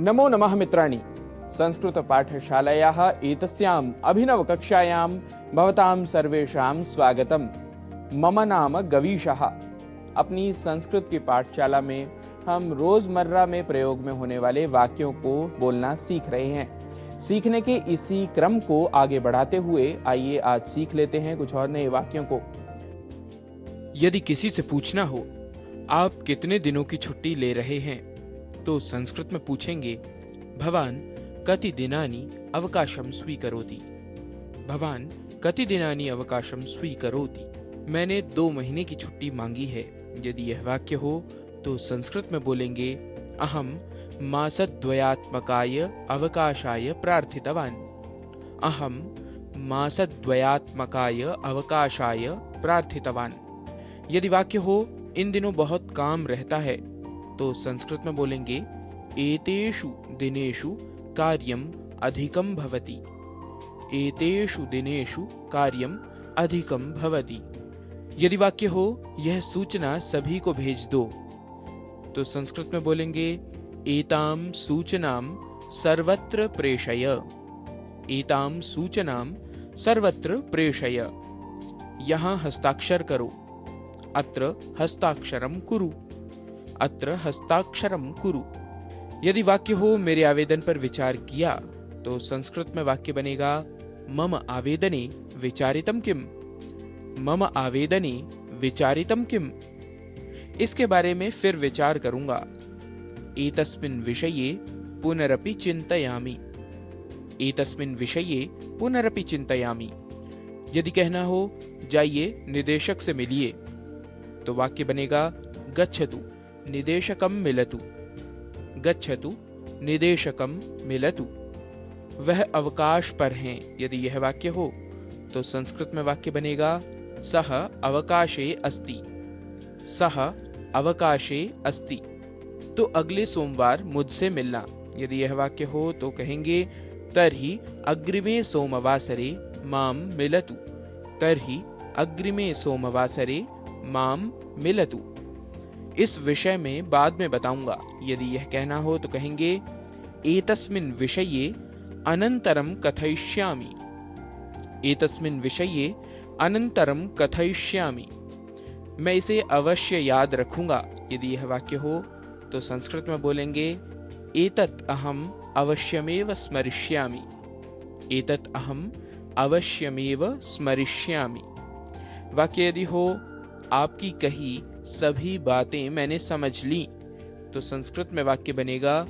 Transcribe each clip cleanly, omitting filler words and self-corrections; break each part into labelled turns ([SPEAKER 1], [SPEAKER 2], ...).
[SPEAKER 1] नमो नमः मित्राणि। संस्कृतपाठशालायाः एतस्याम् अभिनवकक्षायां भवतां सर्वेषां स्वागतम्। मम नाम गवीशः। अपनी संस्कृत की पाठशाला में हम रोजमर्रा में प्रयोग में होने वाले वाक्यों को बोलना सीख रहे हैं। सीखने के इसी क्रम को आगे बढ़ाते हुए आइए आज सीख लेते हैं कुछ और नए वाक्यों को।
[SPEAKER 2] यदि किसी से पूछना हो आप कितने दिनों की छुट्टी ले रहे हैं, तो संस्कृत में पूछेंगे भवान कति दिनानि अवकाशं स्वीकरोति। भवान कति दिनानि अवकाशं स्वीकरोति। मैंने 2 महीने की छुट्टी मांगी है। यदि यह वाक्य हो तो संस्कृत में बोलेंगे अहम मासद्वयात्मकाय अवकाशाय प्रार्थितवान। अहम मासद्वयात्मकाय अवकाशाय प्रार्थितवान। यदि वाक्य हो इन दिनों बहुत काम रहता है, तो संस्कृत में बोलेंगे एतेषु दिनेषु कार्यम अधिकम भवति। एतेषु दिनेषु कार्यम अधिकम भवति। यदि वाक्य हो यह सूचना सभी को भेज दो, तो संस्कृत में बोलेंगे एताम सूचनाम सर्वत्र प्रेषय। एताम सूचनाम सर्वत्र प्रेषय। यहाँ हस्ताक्षर करो। अत्र हस्ताक्षरम कुरु। अत्र हस्ताक्षरम कुरु। यदि वाक्य हो मेरे आवेदन पर विचार किया, तो संस्कृत में वाक्य बनेगा मम आवेदने विचारितम किम। मम आवेदने विचारितम किम। इसके बारे में फिर विचार करूंगा। एतस्मिन् विषये पुनरपि चिन्तयामि। एतस्मिन् विषये पुनरपि चिन्तयामि। यदि कहना हो जाइए निदेशक से मिलिए, तो वाक्य बनेगा गच्छतु निदेशकम मिलतु। गच्छतु निदेशकम मिलतु। वह अवकाश पर हैं। यदि यह वाक्य हो तो संस्कृत में वाक्य बनेगा सह अवकाशे अस्ति। सह अवकाशे अस्ति। तो अगले सोमवार मुझसे मिलना। यदि यह वाक्य हो तो कहेंगे तर्हि अग्रिमे सोमवासरे माम मिलतु। तर्हि अग्रिमे सोमवासरे माम मिलतु। इस विषय में बाद में बताऊंगा। यदि यह कहना हो तो कहेंगे एतस्मिन् विषये अनंतरम कथयिष्यामि। एतस्मिन् विषये अनंतरम कथयिष्यामि। मैं इसे अवश्य याद रखूंगा। यदि यह वाक्य हो तो संस्कृत में बोलेंगे एतत् अहम अवश्यमेव स्मरिष्यामि। एतत् अहम अवश्यमेव स्मरिष्यामि। वाक्य यदि हो आपकी कही सभी बातें मैंने समझ ली, तो संस्कृत में वाक्य बनेगा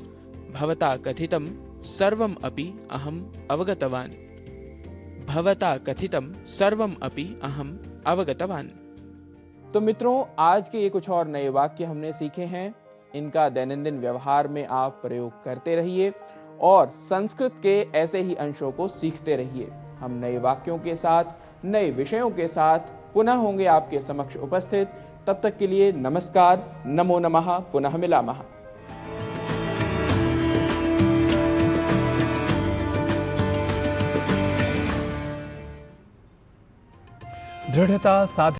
[SPEAKER 2] भवता कथितम सर्वम अपि अहम अवगतवान। भवता कथितम सर्वम अपि अहम अवगतवान।
[SPEAKER 1] तो मित्रों, आज के ये कुछ और नए वाक्य हमने सीखे हैं। इनका दैनंदिन व्यवहार में आप प्रयोग करते रहिए और संस्कृत के ऐसे ही अंशों को सीखते रहिए। हम नए वाक्यों के साथ, नए विषयों के साथ पुनः होंगे आपके समक्ष उपस्थित। तब तक के लिए नमस्कार, नमो नमः, पुनः मिलामः।
[SPEAKER 3] दृढ़ता साध